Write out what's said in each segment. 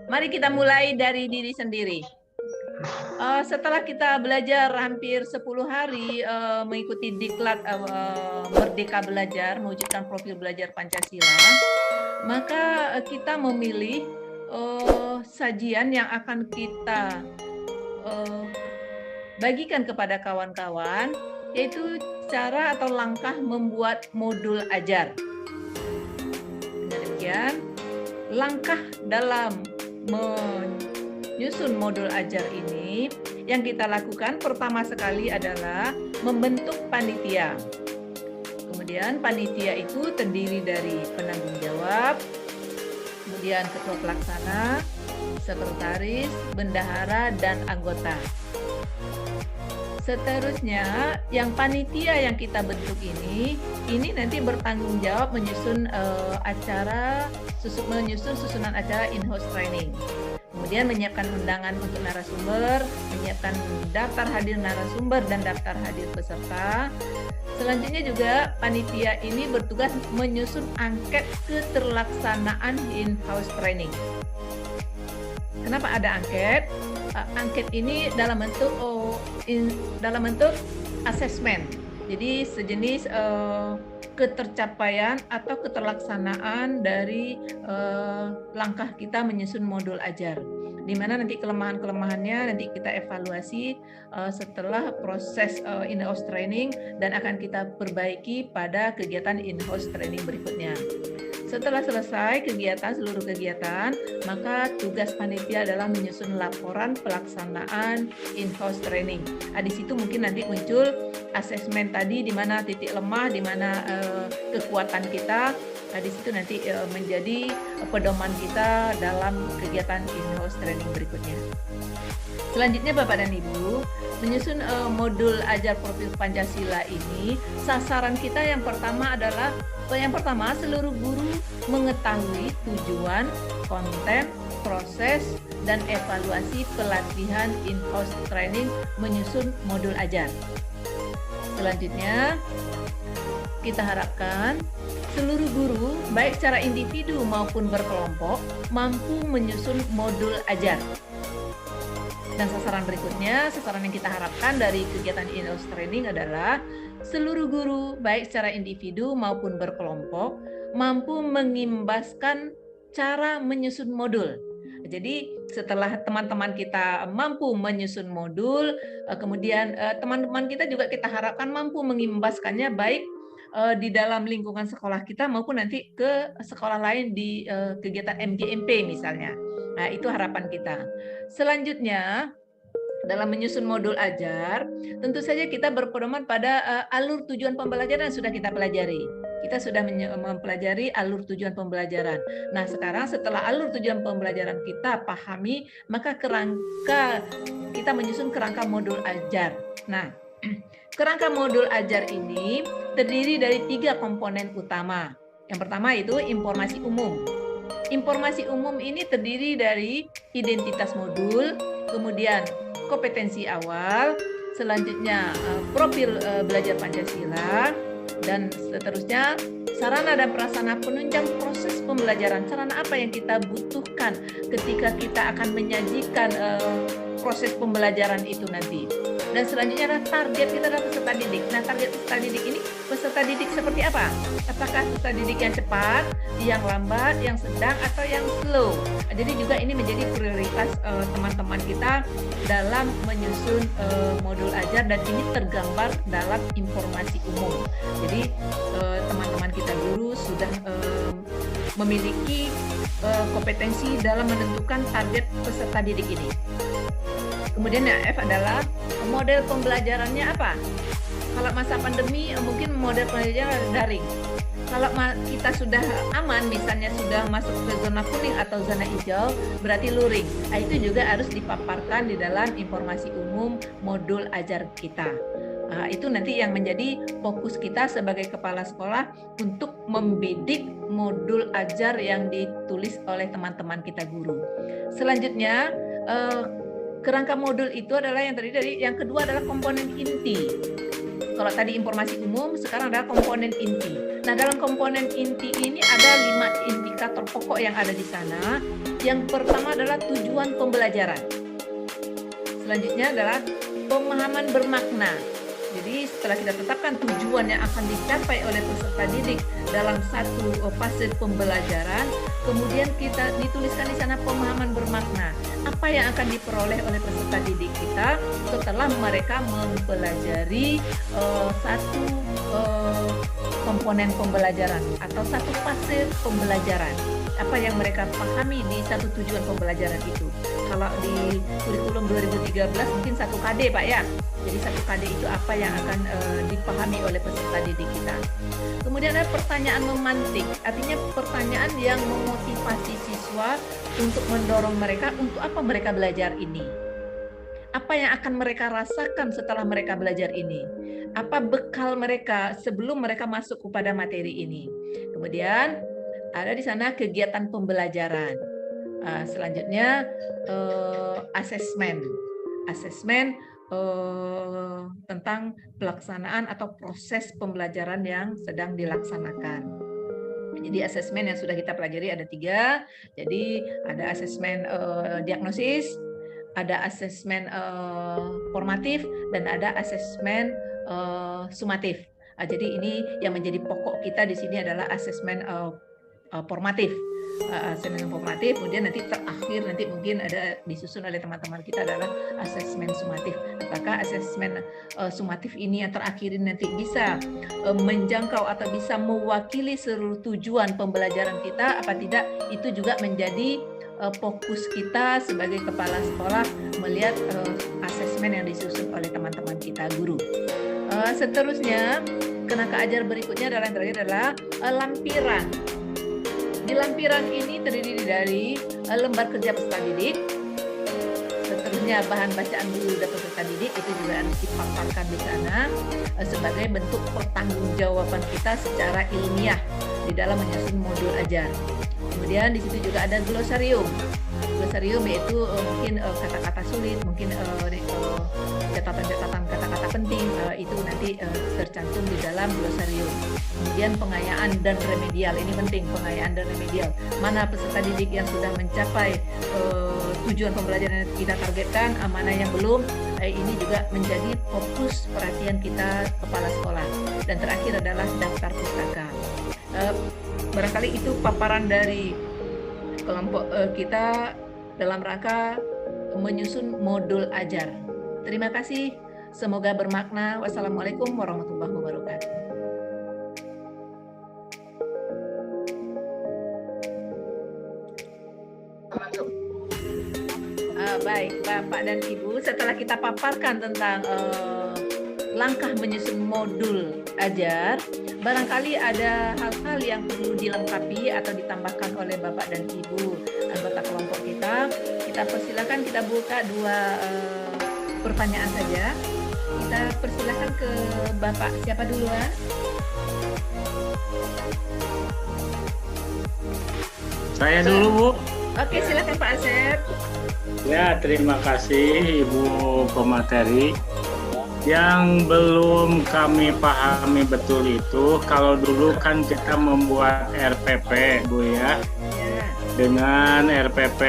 Mari kita mulai dari diri sendiri. Setelah kita belajar hampir 10 hari mengikuti diklat Merdeka Belajar, mewujudkan profil belajar Pancasila, maka kita memilih sajian yang akan kita bagikan kepada kawan-kawan, yaitu cara atau langkah membuat modul ajar. Demikian, langkah dalam menyusun modul ajar ini yang kita lakukan pertama sekali adalah membentuk panitia. Kemudian panitia itu terdiri dari penanggung jawab, kemudian ketua pelaksana, sekretaris, bendahara, dan anggota. Seterusnya, yang panitia yang kita bentuk ini nanti bertanggung jawab menyusun susunan acara in-house training. Kemudian menyiapkan undangan untuk narasumber, menyiapkan daftar hadir narasumber dan daftar hadir peserta. Selanjutnya juga panitia ini bertugas menyusun angket keterlaksanaan in-house training. Kenapa ada angket? Angket ini dalam bentuk asesmen. Jadi sejenis ketercapaian atau keterlaksanaan dari langkah kita menyusun modul ajar. Di mana nanti kelemahan-kelemahannya nanti kita evaluasi setelah proses in-house training dan akan kita perbaiki pada kegiatan in-house training berikutnya. Setelah selesai seluruh kegiatan, maka tugas panitia adalah menyusun laporan pelaksanaan in-house training. Di situ mungkin nanti muncul asesmen tadi, di mana titik lemah, di mana kekuatan kita. Di situ nanti menjadi pedoman kita dalam kegiatan in-house training berikutnya. Selanjutnya Bapak dan Ibu, menyusun modul ajar profil Pancasila ini, sasaran kita yang pertama adalah seluruh guru mengetahui tujuan, konten, proses, dan evaluasi pelatihan in-house training menyusun modul ajar. Selanjutnya, kita harapkan seluruh guru, baik secara individu maupun berkelompok, mampu menyusun modul ajar. Dan sasaran berikutnya, sasaran yang kita harapkan dari kegiatan in-house training adalah seluruh guru, baik secara individu maupun berkelompok, mampu mengimbaskan cara menyusun modul. Jadi setelah teman-teman kita mampu menyusun modul, kemudian teman-teman kita juga kita harapkan mampu mengimbaskannya baik di dalam lingkungan sekolah kita maupun nanti ke sekolah lain di kegiatan MGMP misalnya. Nah, itu harapan kita. Selanjutnya, dalam menyusun modul ajar, tentu saja kita berpedoman pada alur tujuan pembelajaran yang sudah kita pelajari. Kita sudah mempelajari alur tujuan pembelajaran. Nah, sekarang setelah alur tujuan pembelajaran kita pahami, maka kita menyusun kerangka modul ajar. Nah, kerangka modul ajar ini terdiri dari 3 komponen utama. Yang pertama itu informasi umum. Informasi umum ini terdiri dari identitas modul, kemudian kompetensi awal, selanjutnya profil belajar Pancasila, dan seterusnya sarana dan prasarana penunjang proses pembelajaran. Sarana apa yang kita butuhkan ketika kita akan menyajikan proses pembelajaran itu nanti. Dan selanjutnya adalah target kita adalah peserta didik. Nah, target peserta didik ini peserta didik seperti apa? Apakah peserta didik yang cepat, yang lambat, yang sedang, atau yang slow? Jadi juga ini menjadi prioritas teman-teman kita dalam menyusun modul ajar, dan ini tergambar dalam informasi umum. Jadi teman-teman kita guru sudah memiliki kompetensi dalam menentukan target peserta didik ini. Kemudian yang F adalah model pembelajarannya apa? Kalau masa pandemi mungkin model pembelajaran daring. Kalau kita sudah aman, misalnya sudah masuk ke zona kuning atau zona hijau, berarti luring. Nah, itu juga harus dipaparkan di dalam informasi umum modul ajar kita. Nah, itu nanti yang menjadi fokus kita sebagai kepala sekolah untuk membidik modul ajar yang ditulis oleh teman-teman kita guru. Selanjutnya, kerangka modul itu adalah yang terdiri dari, yang kedua adalah komponen inti. Kalau tadi informasi umum, sekarang ada komponen inti. Nah, dalam komponen inti ini ada 5 indikator pokok yang ada di sana. Yang pertama adalah tujuan pembelajaran. Selanjutnya adalah pemahaman bermakna. Jadi setelah kita tetapkan tujuan yang akan dicapai oleh peserta didik dalam satu fase pembelajaran, kemudian kita dituliskan di sana pemahaman bermakna. Apa yang akan diperoleh oleh peserta didik kita setelah mereka mempelajari satu komponen pembelajaran atau satu fase pembelajaran. Apa yang mereka pahami di satu tujuan pembelajaran itu. Kalau di kurikulum 2013 mungkin 1 KD Pak ya. Jadi 1 KD itu apa yang akan dipahami oleh peserta didik kita. Kemudian ada pertanyaan memantik, artinya pertanyaan yang memotivasi siswa untuk mendorong mereka untuk apa mereka belajar ini. Apa yang akan mereka rasakan setelah mereka belajar ini? Apa bekal mereka sebelum mereka masuk kepada materi ini? Kemudian ada di sana kegiatan pembelajaran. Selanjutnya asesmen tentang pelaksanaan atau proses pembelajaran yang sedang dilaksanakan. Jadi asesmen yang sudah kita pelajari ada 3. Jadi ada asesmen diagnosis, ada asesmen formatif, dan ada asesmen sumatif. Jadi ini yang menjadi pokok kita di sini adalah asesmen formatif. Asesmen formatif, kemudian nanti terakhir nanti mungkin ada disusun oleh teman-teman kita adalah asesmen sumatif. Apakah asesmen sumatif ini yang terakhir nanti bisa menjangkau atau bisa mewakili seluruh tujuan pembelajaran kita apa tidak, itu juga menjadi fokus kita sebagai kepala sekolah melihat asesmen yang disusun oleh teman-teman kita guru. Seterusnya kerangka ajar berikutnya adalah yang terakhir adalah lampiran. Di lampiran ini terdiri dari lembar kerja peserta didik, seterusnya bahan bacaan guru dan peserta didik, itu juga harus dipaparkan di sana sebagai bentuk pertanggungjawaban kita secara ilmiah di dalam menyusun modul ajar. Kemudian di situ juga ada glosarium. Glosarium yaitu mungkin kata-kata sulit, mungkin catatan-catatan kata-kata penting, itu nanti tercantum di dalam glosarium. Kemudian pengayaan dan remedial, ini penting, pengayaan dan remedial. Mana peserta didik yang sudah mencapai tujuan pembelajaran yang kita targetkan, mana yang belum, ini juga menjadi fokus perhatian kita kepala sekolah. Dan terakhir adalah daftar pustaka. Barangkali itu paparan dari kelompok kita dalam rangka menyusun modul ajar. Terima kasih, semoga bermakna. Wassalamualaikum warahmatullahi wabarakatuh. Baik, Bapak dan Ibu, setelah kita paparkan tentang langkah menyusun modul ajar, barangkali ada hal-hal yang perlu dilengkapi atau ditambahkan oleh Bapak dan Ibu anggota kelompok kita. Kita persilakan, kita buka 2 pertanyaan saja. Kita persilakan ke Bapak, siapa duluan? Saya dulu, Bu. Oke, silakan Pak Asep. Ya, terima kasih Ibu pemateri. Yang belum kami pahami betul itu, kalau dulu kan kita membuat RPP, Bu ya. Dengan RPP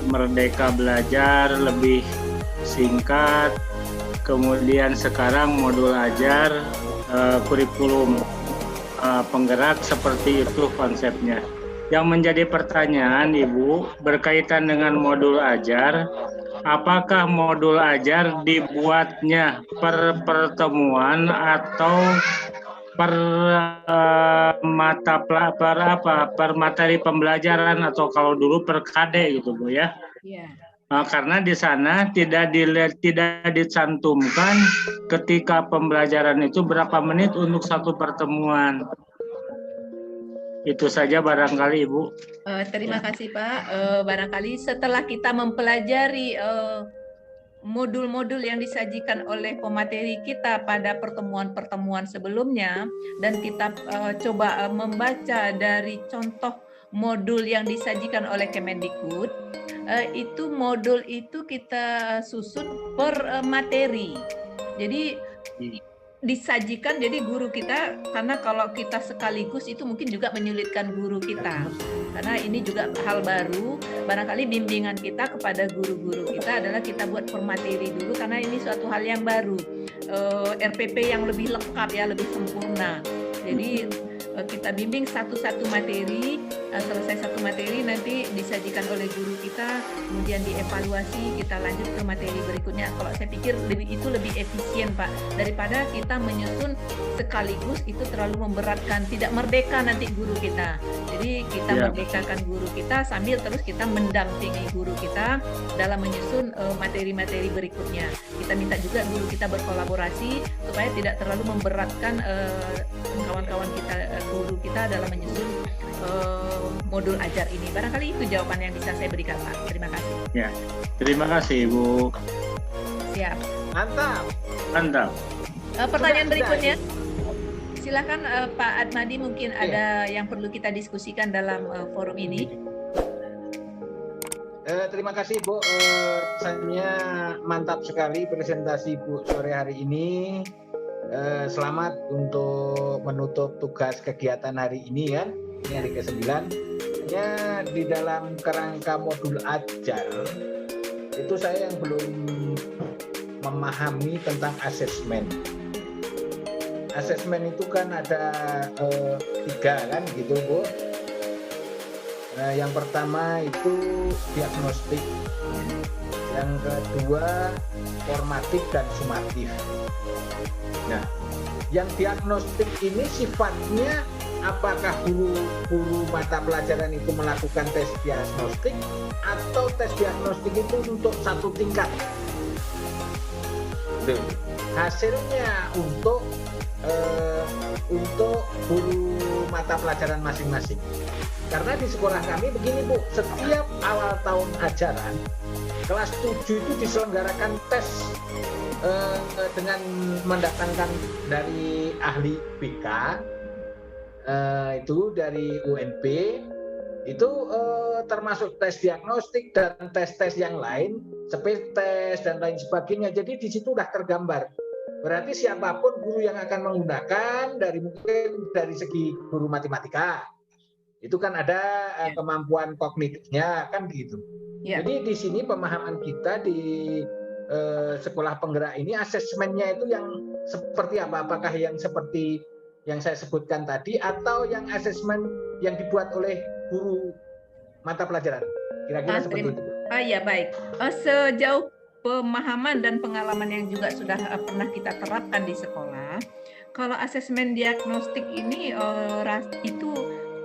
Merdeka Belajar lebih singkat, kemudian sekarang modul ajar kurikulum penggerak, seperti itu konsepnya. Yang menjadi pertanyaan Ibu berkaitan dengan modul ajar, apakah modul ajar dibuatnya per pertemuan atau per per materi pembelajaran, atau kalau dulu per KD gitu Bu ya? Iya. Karena di sana tidak dicantumkan ketika pembelajaran itu berapa menit untuk satu pertemuan. Itu saja barangkali Ibu. Terima kasih Pak. Barangkali setelah kita mempelajari modul-modul yang disajikan oleh pemateri kita pada pertemuan-pertemuan sebelumnya, dan kita coba membaca dari contoh modul yang disajikan oleh Kemendikbud, itu modul itu kita susun per materi. Jadi disajikan, jadi guru kita, karena kalau kita sekaligus itu mungkin juga menyulitkan guru kita, karena ini juga hal baru. Barangkali bimbingan kita kepada guru-guru kita adalah kita buat permateri dulu, karena ini suatu hal yang baru, RPP yang lebih lengkap ya, lebih sempurna. Jadi kita bimbing satu-satu materi, selesai satu materi nanti disajikan oleh guru kita, kemudian dievaluasi, kita lanjut ke materi berikutnya. Kalau saya pikir itu lebih efisien Pak, daripada kita menyusun sekaligus, itu terlalu memberatkan, tidak merdeka nanti guru kita. Jadi kita merdekakan guru kita sambil terus kita mendampingi guru kita dalam menyusun materi-materi berikutnya. Kita minta juga guru kita berkolaborasi supaya tidak terlalu memberatkan kawan-kawan kita, guru kita dalam menyusun modul ajar ini. Barangkali itu jawaban yang bisa saya berikan Pak. Terima kasih. Ya, terima kasih Ibu. Siap. Mantap. Pertanyaan berikutnya. Silakan Pak Admadi, mungkin ada yang perlu kita diskusikan dalam forum ini. Terima kasih Bu, rasanya mantap sekali presentasi Bu sore hari ini. Selamat untuk menutup tugas kegiatan hari ini kan, ini hari ke-9. Hanya di dalam kerangka modul ajar, itu saya yang belum memahami tentang asesmen. Asesmen itu kan ada 3 kan gitu Bu. Yang pertama itu diagnostik, yang kedua formatif dan sumatif. Nah, yang diagnostik ini sifatnya apakah guru mata pelajaran itu melakukan tes diagnostik atau tes diagnostik itu untuk satu tingkat. Hasilnya untuk guru mata pelajaran masing-masing. Karena di sekolah kami begini Bu, setiap awal tahun ajaran kelas 7 itu diselenggarakan tes dengan mendatangkan dari ahli BK, itu dari UNP, itu termasuk tes diagnostik dan tes-tes yang lain, speed test dan lain sebagainya. Jadi di situ sudah tergambar. Berarti siapapun guru yang akan menggunakan, mungkin dari segi guru matematika, itu kan ada kemampuan kognitifnya kan gitu. Jadi di sini pemahaman kita di sekolah penggerak ini asesmennya itu yang seperti apa? Apakah yang seperti yang saya sebutkan tadi atau yang asesmen yang dibuat oleh guru mata pelajaran? Kira-kira seperti itu. Ya baik. Sejauh pemahaman dan pengalaman yang juga sudah pernah kita terapkan di sekolah, kalau asesmen diagnostik ini itu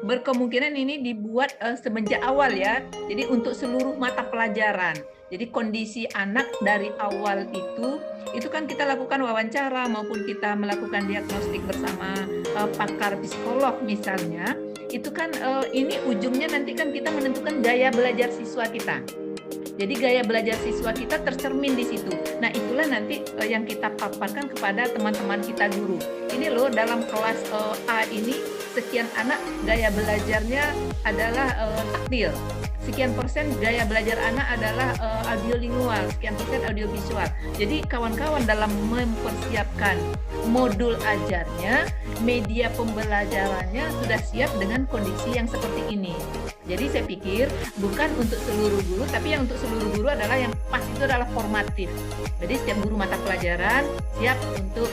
berkemungkinan ini dibuat semenjak awal ya. Jadi untuk seluruh mata pelajaran. Jadi kondisi anak dari awal itu kan kita lakukan wawancara maupun kita melakukan diagnostik bersama pakar psikolog misalnya. Itu kan ini ujungnya nanti kan kita menentukan gaya belajar siswa kita. Jadi gaya belajar siswa kita tercermin di situ. Nah itulah nanti yang kita paparkan kepada teman-teman kita guru. Ini loh dalam kelas A ini sekian anak gaya belajarnya adalah taktil. Sekian persen gaya belajar anak adalah audiolingual, sekian persen audiovisual. Jadi kawan-kawan dalam mempersiapkan modul ajarnya, media pembelajarannya sudah siap dengan kondisi yang seperti ini. Jadi saya pikir bukan untuk seluruh guru, tapi yang untuk seluruh guru adalah yang pas itu adalah formatif. Jadi setiap guru mata pelajaran siap untuk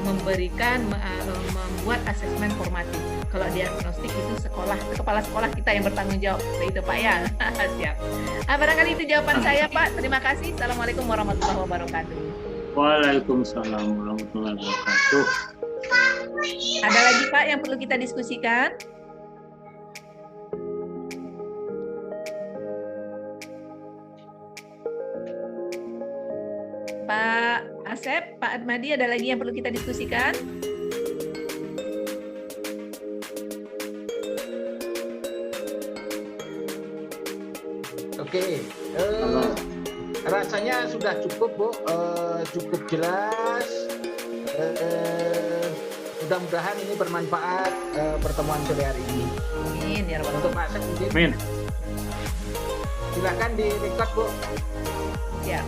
memberikan, membuat asesmen formatif. Kalau diagnostik itu kepala sekolah kita yang bertanggung jawab. Itu Pak ya. Siap. Barangkali itu jawaban saya Pak. Terima kasih. Assalamualaikum warahmatullahi wabarakatuh. Waalaikumsalam warahmatullahi wabarakatuh. Ada lagi Pak yang perlu kita diskusikan? Pak Asep, Pak Admadi, ada lagi yang perlu kita diskusikan? Oke, rasanya sudah cukup Bu, cukup jelas. Mudah-mudahan ini bermanfaat pertemuan sore hari ini. Amin ya rabbal Untuk Pak Asep mungkin. Amin. Silakan di record Bu. Ya.